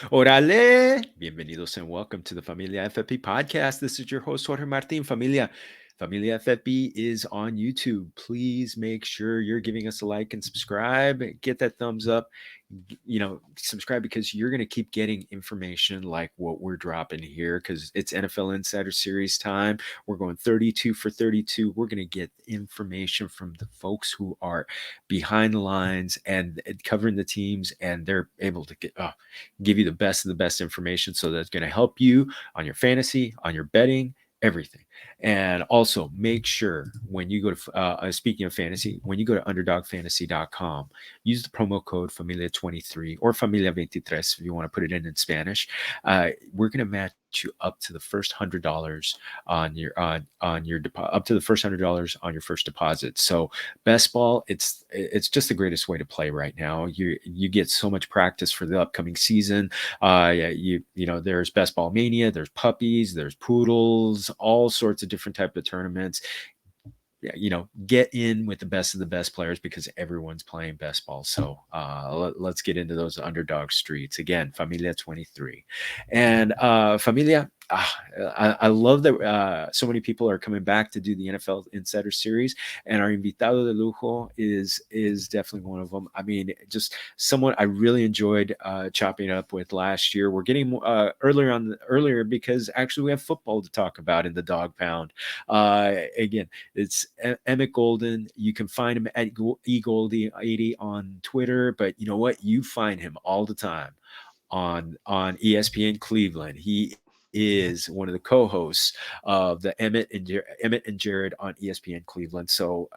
Orale! Bienvenidos and welcome to the Familia FFB podcast. This is your host, Jorge Martin. Familia FFB is on YouTube. Please make sure you're giving us a like and subscribe. Get that thumbs up. Subscribe because you're going to keep getting information like what we're dropping here because it's NFL Insider Series time. We're going 32 for 32. We're going to get information from the folks who are behind the lines and covering the teams, and they're able to give you the best of the best information. So that's going to help you on your fantasy, on your betting, everything. And also make sure when you go to, speaking of fantasy, when you go to underdogfantasy.com, use the promo code Familia23 or Familia23 if you want to put it in Spanish. We're going to match you up to the first $100 on your up to the first $100 on your first deposit. So best ball, it's just the greatest way to play right now. You get so much practice for the upcoming season. There's best ball mania, there's puppies, there's poodles, all sorts of different type of tournaments. Get in with the best of the best players because everyone's playing best ball. So let's get into those underdog streets again. Familia 23 and Familia. I love that so many people are coming back to do the NFL Insider Series, and our invitado de lujo is definitely one of them. I mean, just someone I really enjoyed chopping up with last year. We're getting earlier because actually we have football to talk about in the Dawg Pound. Again, it's Emmett Golden. You can find him at eGoldie80 on Twitter, but you know what? You find him all the time on ESPN Cleveland. He is one of the co-hosts of the Emmett and Jared on ESPN Cleveland. So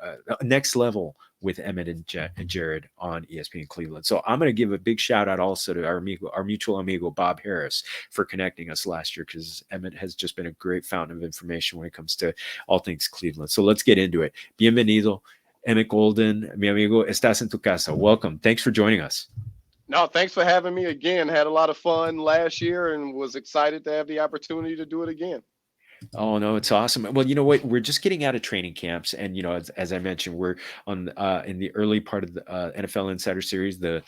next level with Emmett and Jared on ESPN Cleveland. So I'm going to give a big shout out also to our mutual amigo Bob Harris for connecting us last year, because Emmett has just been a great fountain of information when it comes to all things Cleveland. So let's get into it. Bienvenido, Emmett Golden, mi amigo, estás en tu casa. Welcome. Thanks for joining us. No, thanks for having me again. Had a lot of fun last year and was excited to have the opportunity to do it again. Oh no, it's awesome. Well, you know what? We're just getting out of training camps, and as I mentioned, we're on in the early part of the NFL Insider Series. The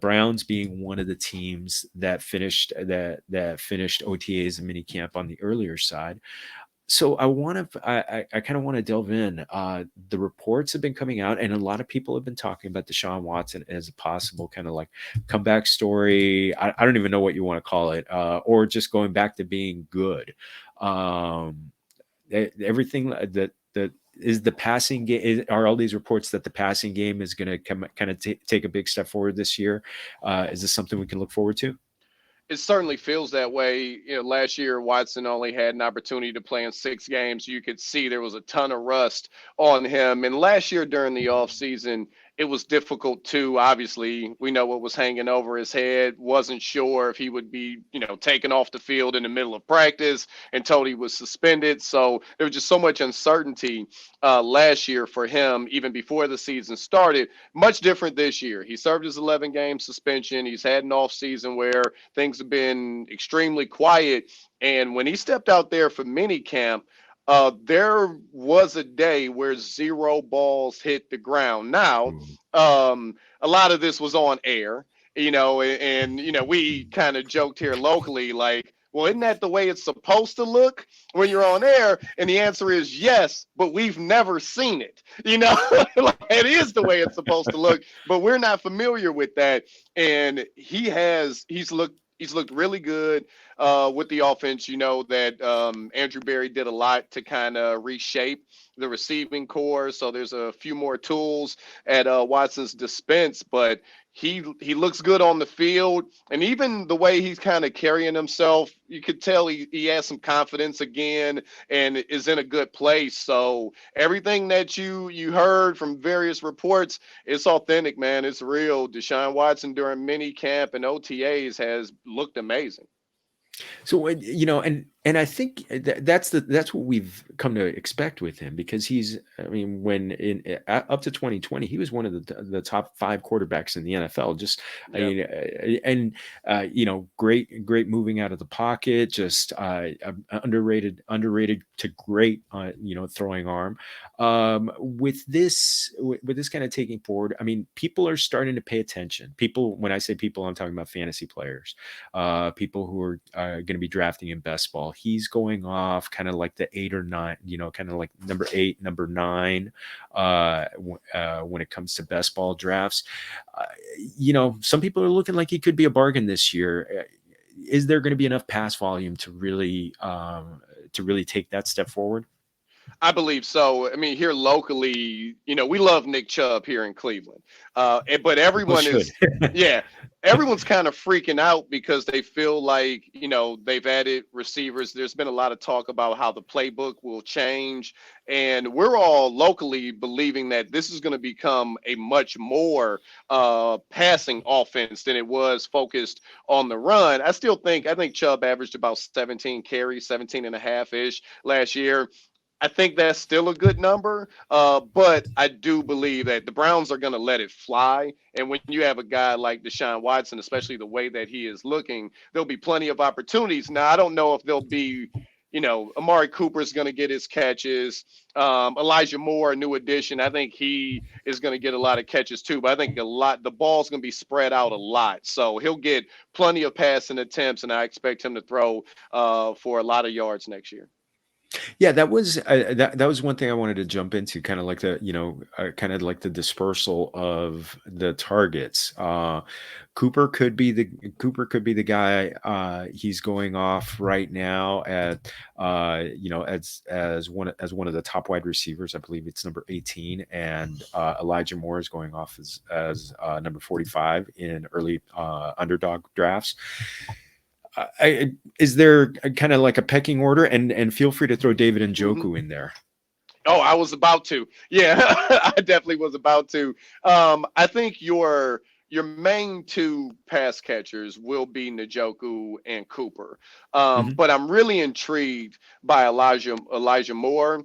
Browns being one of the teams that finished OTAs and minicamp on the earlier side. So I kind of want to delve in. The reports have been coming out, and a lot of people have been talking about Deshaun Watson as a possible kind of like comeback story. I don't even know what you want to call it, or just going back to being good. Everything that is the passing game. Are all these reports that the passing game is going to kind of take a big step forward this year? Is this something we can look forward to? It certainly feels that way. Last year Watson only had an opportunity to play in 6 games. You could see there was a ton of rust on him. And last year during the offseason, it was difficult too. Obviously, we know what was hanging over his head. Wasn't sure if he would be, taken off the field in the middle of practice and told he was suspended. So there was just so much uncertainty last year for him, even before the season started. Much different this year. He served his 11-game suspension. He's had an off season where things have been extremely quiet. And when he stepped out there for mini camp, there was a day where 0 balls hit the ground. Now, a lot of this was on air, and we kind of joked here locally, like, well, isn't that the way it's supposed to look when you're on air? And the answer is yes, but we've never seen it. Like, it is the way it's supposed to look, but we're not familiar with that. And he's looked really good with the offense. That Andrew Berry did a lot to kind of reshape the receiving core. So there's a few more tools at Watson's dispense, but he looks good on the field. And even the way he's kind of carrying himself, you could tell he has some confidence again and is in a good place. So everything that you heard from various reports, it's authentic, man. It's real. Deshaun Watson during mini camp and OTAs has looked amazing. So, and And I think that's what we've come to expect with him, because he's, I mean, when up to 2020, he was one of the top 5 quarterbacks in the NFL. Just, I Yeah. mean, great moving out of the pocket, just underrated to great, throwing arm. With this kind of taking forward, I mean, people are starting to pay attention. People, when I say people, I'm talking about fantasy players, people who are going to be drafting in best ball. He's going off kind of like the 8 or 9, kind of like number 8, number 9, when it comes to best ball drafts. Uh, some people are looking like he could be a bargain this year. Is there going to be enough pass volume to really take that step forward? I believe so. I mean, here locally, we love Nick Chubb here in Cleveland. But People everyone should. is, yeah, everyone's kind of freaking out because they feel like, they've added receivers. There's been a lot of talk about how the playbook will change. And we're all locally believing that this is going to become a much more passing offense than it was focused on the run. I think Chubb averaged about 17 carries, 17 and a half ish last year. I think that's still a good number, but I do believe that the Browns are going to let it fly. And when you have a guy like Deshaun Watson, especially the way that he is looking, there'll be plenty of opportunities. Now, I don't know if there'll be, Amari Cooper is going to get his catches. Elijah Moore, a new addition, I think he is going to get a lot of catches too. But I think the ball's going to be spread out a lot. So he'll get plenty of passing attempts, and I expect him to throw for a lot of yards next year. Yeah, that was one thing I wanted to jump into, kind of like kind of like the dispersal of the targets. Cooper could be the guy. He's going off right now at as one of the top wide receivers. I believe it's number 18, and Elijah Moore is going off as number 45 in early underdog drafts. Is there kind of like a pecking order, and feel free to throw David and Mhm. Njoku in there? Oh, I was about to. Yeah, I definitely was about to. I think your main two pass catchers will be Njoku and Cooper. Hmm. But I'm really intrigued by Elijah Moore.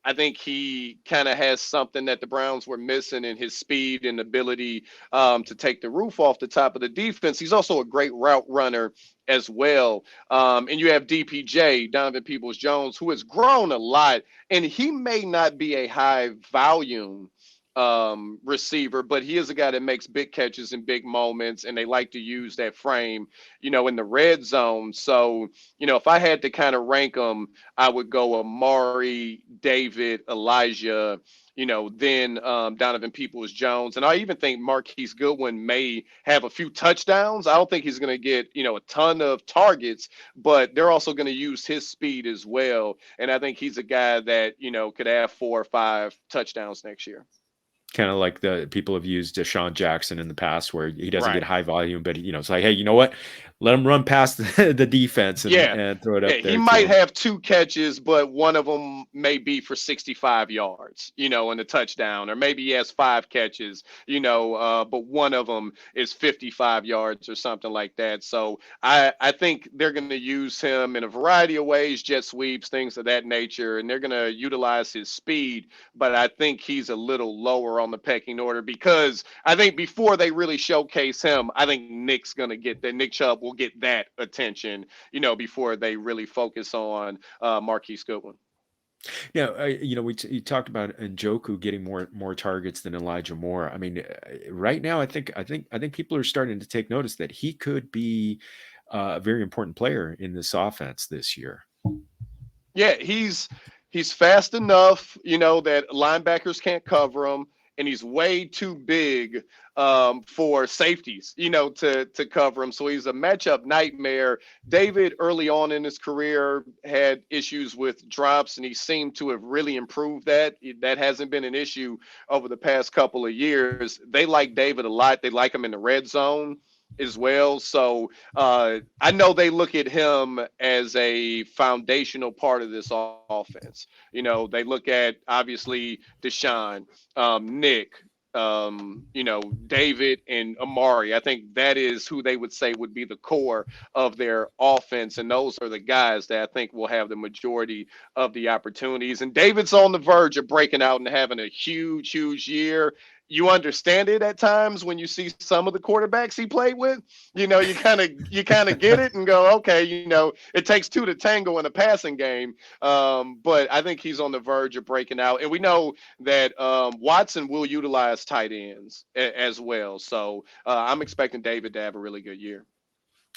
I think he kind of has something that the Browns were missing in his speed and ability to take the roof off the top of the defense. He's also a great route runner as well. And you have DPJ, Donovan Peoples Jones, who has grown a lot, and he may not be a high volume receiver, but he is a guy that makes big catches in big moments, and they like to use that frame, in the red zone. So, if I had to kind of rank them, I would go Amari, David, Elijah, then Donovan Peoples Jones. And I even think Marquise Goodwin may have a few touchdowns. I don't think he's going to get, a ton of targets, but they're also going to use his speed as well. And I think he's a guy that, could have 4 or 5 touchdowns next year. Kind of like the people have used Deshaun Jackson in the past, where he doesn't get Right. high volume, but it's like, hey, you know what? Let him run past the defense and Yeah. and throw it Yeah, up he there to might him. have 2 catches, but one of them may be for 65 yards, in a touchdown, or maybe he has 5 catches, but one of them is 55 yards or something like that. So I think they're going to use him in a variety of ways, jet sweeps, things of that nature, and they're going to utilize his speed. But I think he's a little lower on the pecking order because I think before they really showcase him, I think Nick's going to get that. Nick Chubb will get that attention, before they really focus on Marquise Goodwin. Now, you talked about Njoku getting more targets than Elijah Moore. I mean, right now, I think people are starting to take notice that he could be a very important player in this offense this year. Yeah, he's fast enough, that linebackers can't cover him, and he's way too big for safeties, to cover him. So he's a matchup nightmare. David, early on in his career, had issues with drops, and he seemed to have really improved that. That hasn't been an issue over the past couple of years. They like David a lot. They like him in the red zone as well. So I know they look at him as a foundational part of this offense. They look at obviously Deshaun, Nick. David and Amari. I think that is who they would say would be the core of their offense. And those are the guys that I think will have the majority of the opportunities. And David's on the verge of breaking out and having a huge, huge year. You understand it at times when you see some of the quarterbacks he played with. You kind of get it and go, okay, it takes two to tango in a passing game. But I think he's on the verge of breaking out, and we know that Watson will utilize tight ends as well. So I'm expecting David to have a really good year.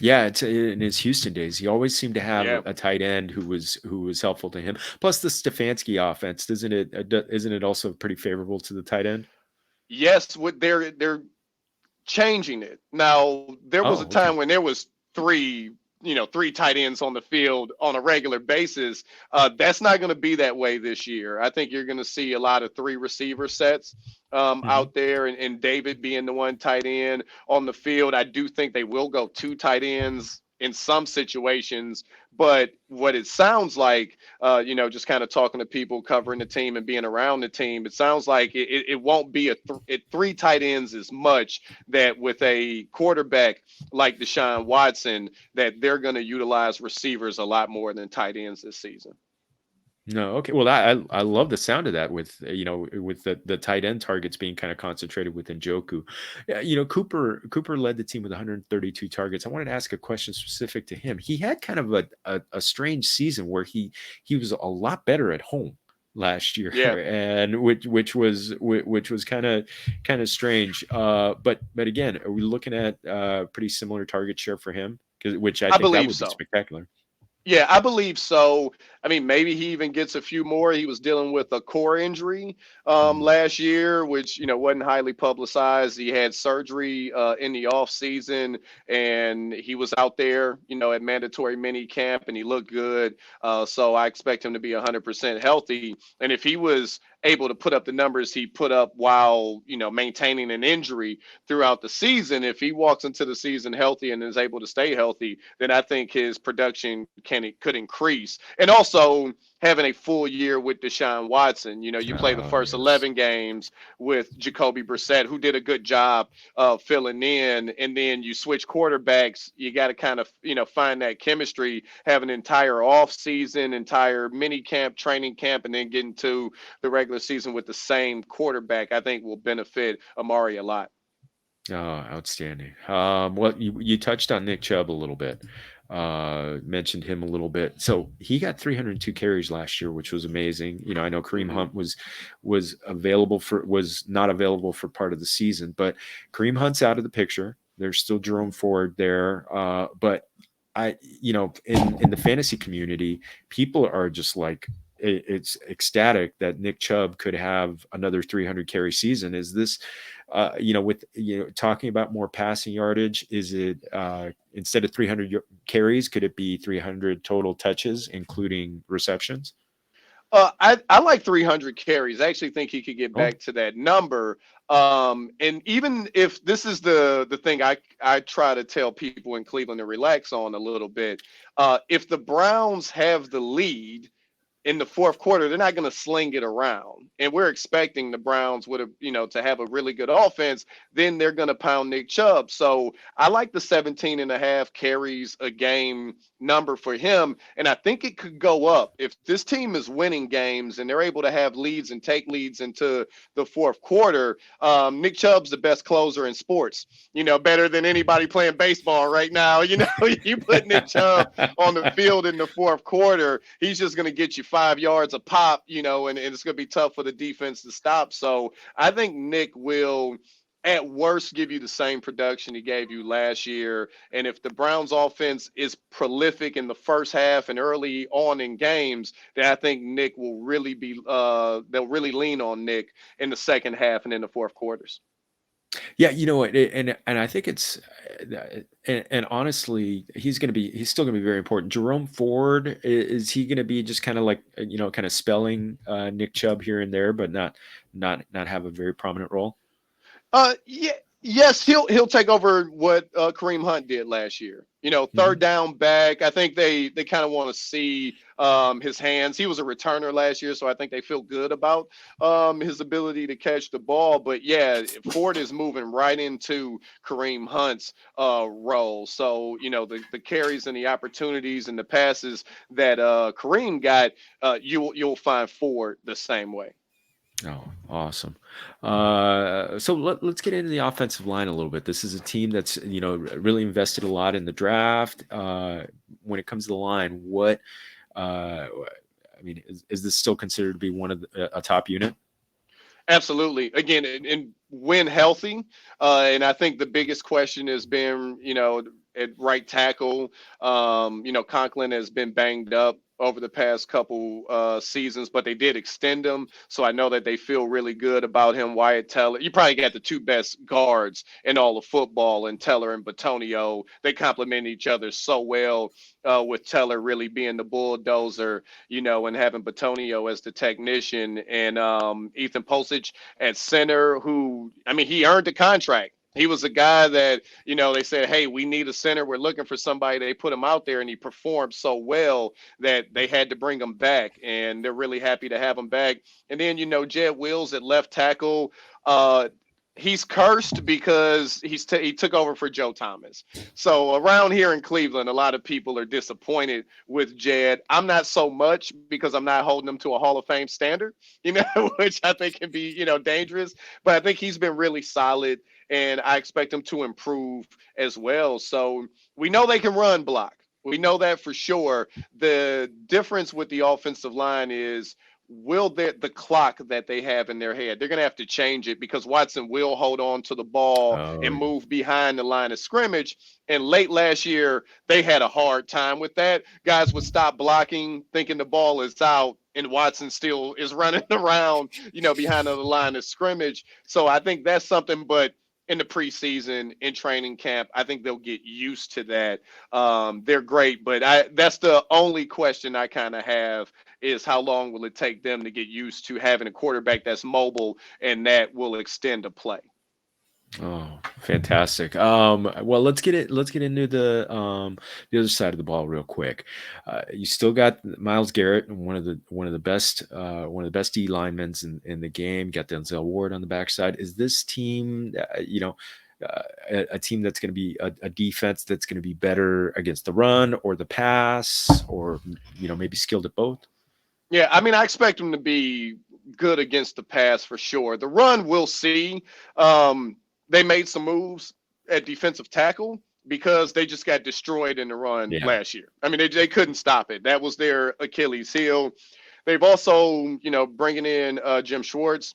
Yeah, it's in his Houston days. He always seemed to have Yeah. a tight end who was helpful to him. Plus, the Stefanski offense, doesn't it? Isn't it also pretty favorable to the tight end? Yes, with they're changing it. Now, there was a Oh, time okay. when there was three tight ends on the field on a regular basis. That's not going to be that way this year. I think you're going to see a lot of three receiver sets Hmm. out there, and David being the one tight end on the field. I do think they will go two tight ends in some situations, but what it sounds like, just kind of talking to people covering the team and being around the team, it sounds like it won't be three tight ends as much, that with a quarterback like Deshaun Watson, that they're going to utilize receivers a lot more than tight ends this season. No, okay. Well, I love the sound of that with with the tight end targets being kind of concentrated with Njoku. Yeah, Cooper led the team with 132 targets. I wanted to ask a question specific to him. He had kind of a strange season where he was a lot better at home last year, Yeah, and which was kind of strange. But again, are we looking at pretty similar target share for him? Which I I think that believe would be so. spectacular. Yeah, I believe so. I mean, maybe he even gets a few more. He was dealing with a core injury Mhm. last year, which wasn't highly publicized. He had surgery in the off season, and he was out there, at mandatory mini camp, and he looked good. So I expect him to be 100% healthy. And if he was able to put up the numbers he put up while maintaining an injury throughout the season, if he walks into the season healthy and is able to stay healthy, then I think his production could increase. And also having a full year with Deshaun Watson, you play the Oh, first yes. 11 games with Jacoby Brissett, who did a good job filling in, and then you switch quarterbacks. You got to kind of find that chemistry, have an entire off season, entire mini camp, training camp, and then get into the regular season with the same quarterback. I think will benefit Amari a lot. Oh, outstanding. Well, you touched on Nick Chubb a little bit, mentioned him a little bit. So he got 302 carries last year, which was amazing. I know Kareem Hmm. Hunt was not available for part of the season, but Kareem Hunt's out of the picture. There's still Jerome Ford there, but in the fantasy community, people are just like it's ecstatic that Nick Chubb could have another 300 carry season. Is this with talking about more passing yardage, is it instead of 300 carries, could it be 300 total touches, including receptions? I like 300 carries. I actually think he could get Oh, back to that number. And even if this is the thing I try to tell people in Cleveland to relax on a little bit, if the Browns have the lead in the fourth quarter, they're not going to sling it around. And we're expecting the Browns would have, to have a really good offense. Then they're going to pound Nick Chubb. So I like the 17 and a half carries a game number for him. And I think it could go up if this team is winning games and they're able to have leads and take leads into the fourth quarter. Nick Chubb's the best closer in sports, better than anybody playing baseball right now. You put Nick Chubb on the field in the fourth quarter, he's just going to get you 5 yards a pop, and it's going to be tough for the defense to stop. So I think Nick will, at worst, give you the same production he gave you last year. And if the Browns offense is prolific in the first half and early on in games, then I think Nick will really they'll really lean on Nick in the second half and in the fourth quarters. yeah, you know what, and I think it's and honestly, he's still gonna be very important. Jerome Ford, is he gonna be just kind of like kind of spelling Nick Chubb here and there, but not have a very prominent role? Yeah. Yes, he'll take over what Kareem Hunt did last year. Mhm. Third down back. I think they kind of want to see his hands. He was a returner last year, so I think they feel good about his ability to catch the ball. But yeah, Ford is moving right into Kareem Hunt's role. So the carries and the opportunities and the passes that Kareem got, you'll find Ford the same way. Oh, awesome. So let's get into the offensive line a little bit. This is a team that's, really invested a lot in the draft. When it comes to the line, I mean, is this still considered to be one of a top unit? Absolutely. Again, and when healthy, and I think the biggest question has been, at right tackle, Conklin has been banged up over the past couple seasons, but they did extend him, so I know that they feel really good about him. Wyatt Teller, you probably got the two best guards in all of football, and Teller and Batonio. They complement each other so well. With Teller really being the bulldozer, and having Batonio as the technician, and Ethan Postage at center, who, I mean, he earned the contract. He was a guy that, they said, hey, we need a center. We're looking for somebody. They put him out there, and he performed so well that they had to bring him back, and they're really happy to have him back. And then, Jed Wills at left tackle. He's cursed because he took over for Joe Thomas. So around here in Cleveland, a lot of people are disappointed with Jed. I'm not so much, because I'm not holding him to a Hall of Fame standard, which I think can be, dangerous. But I think he's been really solid, and I expect him to improve as well. So we know they can run block. We know that for sure. The difference with the offensive line is, will the clock that they have in their head, they're going to have to change it, because Watson will hold on to the ball Oh, and move behind the line of scrimmage. And late last year, they had a hard time with that. Guys would stop blocking, thinking the ball is out, and Watson still is running around, behind the line of scrimmage. So I think that's something. But in the preseason, in training camp, I think they'll get used to that. They're great, but that's the only question I kind of have, is how long will it take them to get used to having a quarterback that's mobile and that will extend a play. oh, fantastic. Well, let's get into the other side of the ball real quick. You still got Miles Garrett, one of the best D linemen in the game. Got Denzel Ward on the backside. Is this team, a team that's going to be a defense that's going to be better against the run or the pass, or maybe skilled at both? Yeah, I mean, I expect them to be good against the pass for sure. The run, we'll see. They made some moves at defensive tackle, because they just got destroyed in the run Yeah. last year. I mean, they couldn't stop it. That was their Achilles heel. They've also, bringing in Jim Schwartz.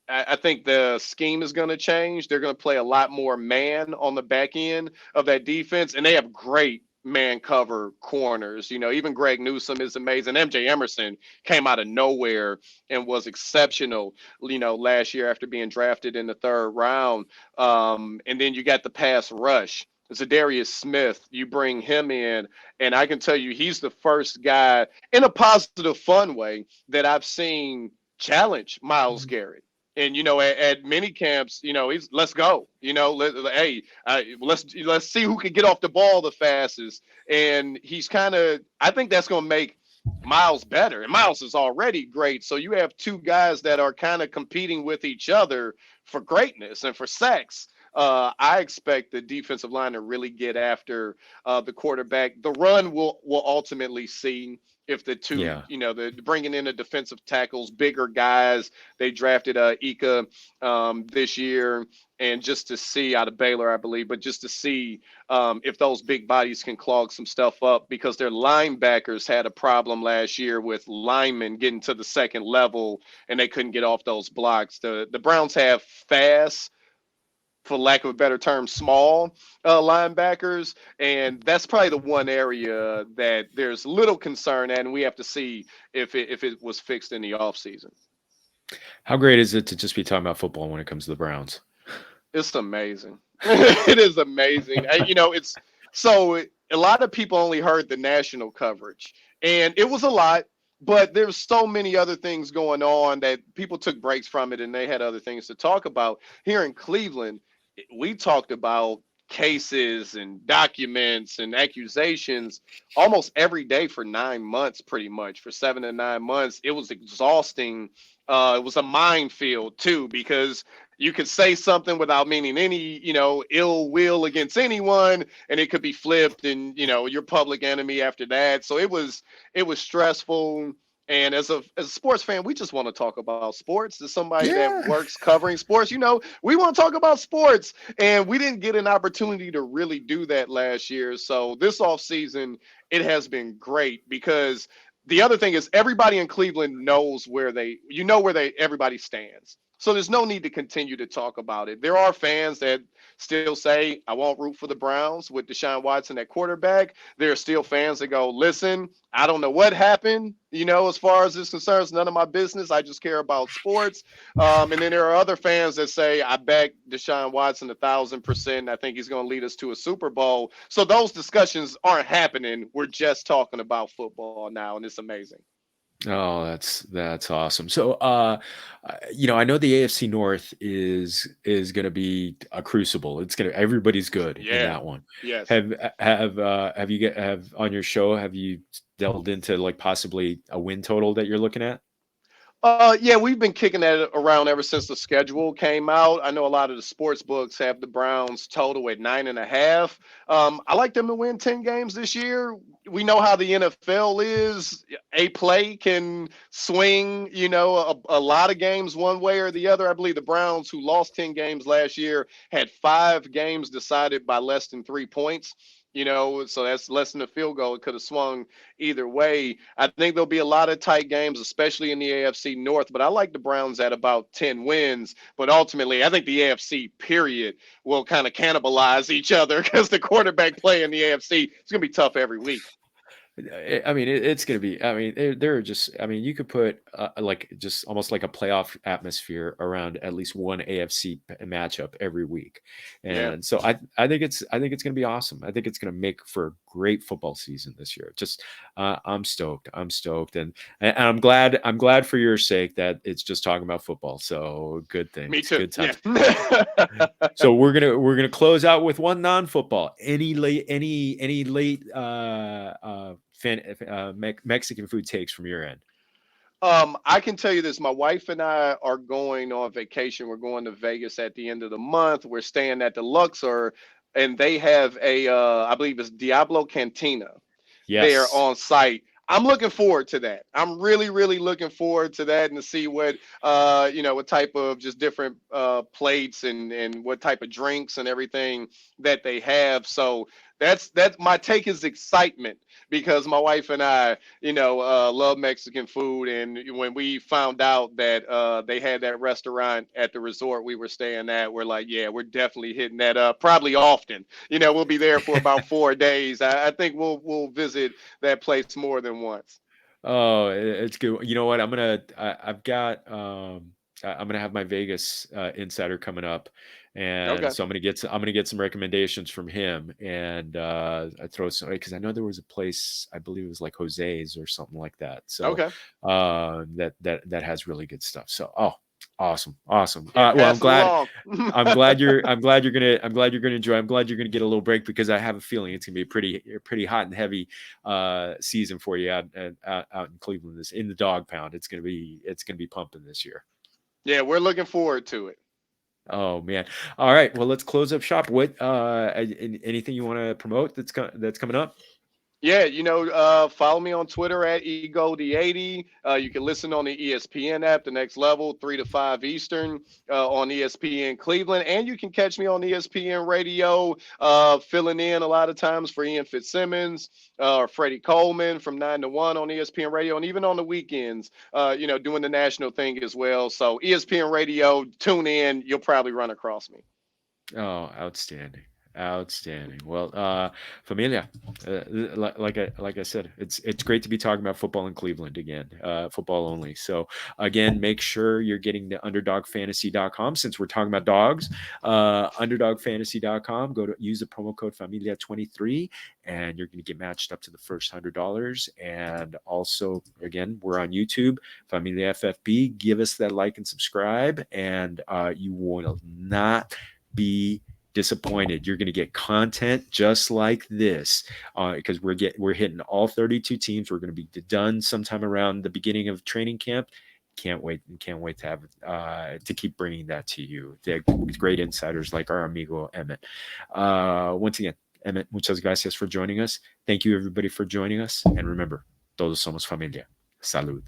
I think the scheme is going to change. They're going to play a lot more man on the back end of that defense, and they have great man cover corners. Even Greg Newsome is amazing. MJ Emerson came out of nowhere and was exceptional, last year after being drafted in the third round. And then you got the pass rush. Zadarius Smith, you bring him in, and I can tell you he's the first guy, in a positive, fun way, that I've seen challenge Miles Garrett. And at mini camps, he's, let's go. Hey, let's see who can get off the ball the fastest. And he's kind of, I think that's going to make Miles better. And Miles is already great. So you have two guys that are kind of competing with each other for greatness and for sacks. I expect the defensive line to really get after the quarterback. The run will ultimately see if the two, Yeah. the bringing in the defensive tackles, bigger guys. They drafted Ika this year, and just to see, out of Baylor, I believe, but just to see if those big bodies can clog some stuff up, because their linebackers had a problem last year with linemen getting to the second level, and they couldn't get off those blocks. The Browns have fast, for lack of a better term, small linebackers. And that's probably the one area that there's little concern at, and we have to see if it was fixed in the offseason. How great is it to just be talking about football when it comes to the Browns? It's amazing. It is amazing. It's so a lot of people only heard the national coverage, and it was a lot, but there's so many other things going on that people took breaks from it, and they had other things to talk about. Here in Cleveland, we talked about cases and documents and accusations almost every day for 9 months, pretty much for 7 to 9 months. It was exhausting. It was a minefield too, because you could say something without meaning any, ill will against anyone, and it could be flipped, and your public enemy after that. So it was stressful. And as a sports fan, we just want to talk about sports. As somebody that Yeah. works covering sports, we want to talk about sports. And we didn't get an opportunity to really do that last year. So this offseason, it has been great, because the other thing is everybody in Cleveland knows where everybody stands. So there's no need to continue to talk about it. There are fans that still say, I won't root for the Browns with Deshaun Watson at quarterback. There are still fans that go, listen, I don't know what happened, as far as this concerns, none of my business. I just care about sports. And then there are other fans that say, I back Deshaun Watson 1,000%. I think he's going to lead us to a Super Bowl. So those discussions aren't happening. We're just talking about football now, and it's amazing. Oh, that's awesome. So, I know the AFC North is going to be a crucible. Everybody's good in Yeah. that one. Yes. Have on your show, have you delved into like possibly a win total that you're looking at? Yeah, we've been kicking that around ever since the schedule came out. I know a lot of the sports books have the Browns total at 9.5. I like them to win 10 games this year. We know how the NFL is. A play can swing, a lot of games one way or the other. I believe the Browns, who lost 10 games last year, had 5 games decided by less than 3 points. So that's less than a field goal. It could have swung either way. I think there'll be a lot of tight games, especially in the AFC North, but I like the Browns at about 10 wins. But ultimately, I think the AFC, period, will kind of cannibalize each other, because the quarterback play in the AFC is going to be tough every week. I mean, it's going to be. I mean, they're just. I mean, you could put like just almost like a playoff atmosphere around at least one AFC matchup every week, Yeah. and so I think it's going to be awesome. I think it's going to make for a great football season this year. Just I'm stoked. I'm stoked, and I'm glad for your sake that it's just talking about football. So good Me things, too. good Yeah. times. So we're gonna close out with one non-football. Any late Mexican food takes from your end? I can tell you this. My wife and I are going on vacation. We're going to Vegas at the end of the month. We're staying at the Luxor, and they have I believe it's Diablo Cantina there Yes. on site. I'm looking forward to that. I'm really, really looking forward to that, and to see what type of just different plates and what type of drinks and everything that they have. So that's my take is excitement, because my wife and I, love Mexican food, and when we found out that they had that restaurant at the resort we were staying at, we're like, yeah, we're definitely hitting that up, probably often. We'll be there for about 4 days. I think we'll visit that place more than once. Oh, it's good. You know what? I've got I'm gonna have my Vegas insider coming up, and Okay. so I'm gonna get some recommendations from him, and I throw some because I know there was a place, I believe it was like Jose's or something like that. So Okay. that has really good stuff. So awesome, awesome. Yeah, Well, pass it along. I'm glad you're gonna enjoy. I'm glad you're gonna get a little break, because I have a feeling it's gonna be pretty hot and heavy season for you out in Cleveland. This in the Dog Pound. It's gonna be pumping this year. Yeah, we're looking forward to it. Oh man! All right. Well, let's close up shop. What anything you want to promote that's coming up? Yeah, follow me on Twitter at eGoldie80. You can listen on the ESPN app, the next level, 3 to 5 Eastern, on ESPN Cleveland. And you can catch me on ESPN Radio, filling in a lot of times for Ian Fitzsimmons or Freddie Coleman from 9 to 1 on ESPN Radio. And even on the weekends, doing the national thing as well. So ESPN Radio, tune in. You'll probably run across me. Oh, outstanding. Outstanding. Well, Familia, like I said, it's great to be talking about football in Cleveland again, football only. So again, make sure you're getting the underdogfantasy.com, since we're talking about dogs. Underdogfantasy.com. Go to use the promo code Familia23, and you're going to get matched up to the first $100. And also, again, we're on YouTube, Familia FFB. Give us that like and subscribe, and you will not be disappointed. You're going to get content just like this because we're hitting all 32 teams. We're going to be done sometime around the beginning of training camp. Can't wait to have to keep bringing that to you. They're great insiders like our amigo Emmett. Once again, Emmett, muchas gracias for joining us. Thank you everybody for joining us, and remember, todos somos familia. Salud.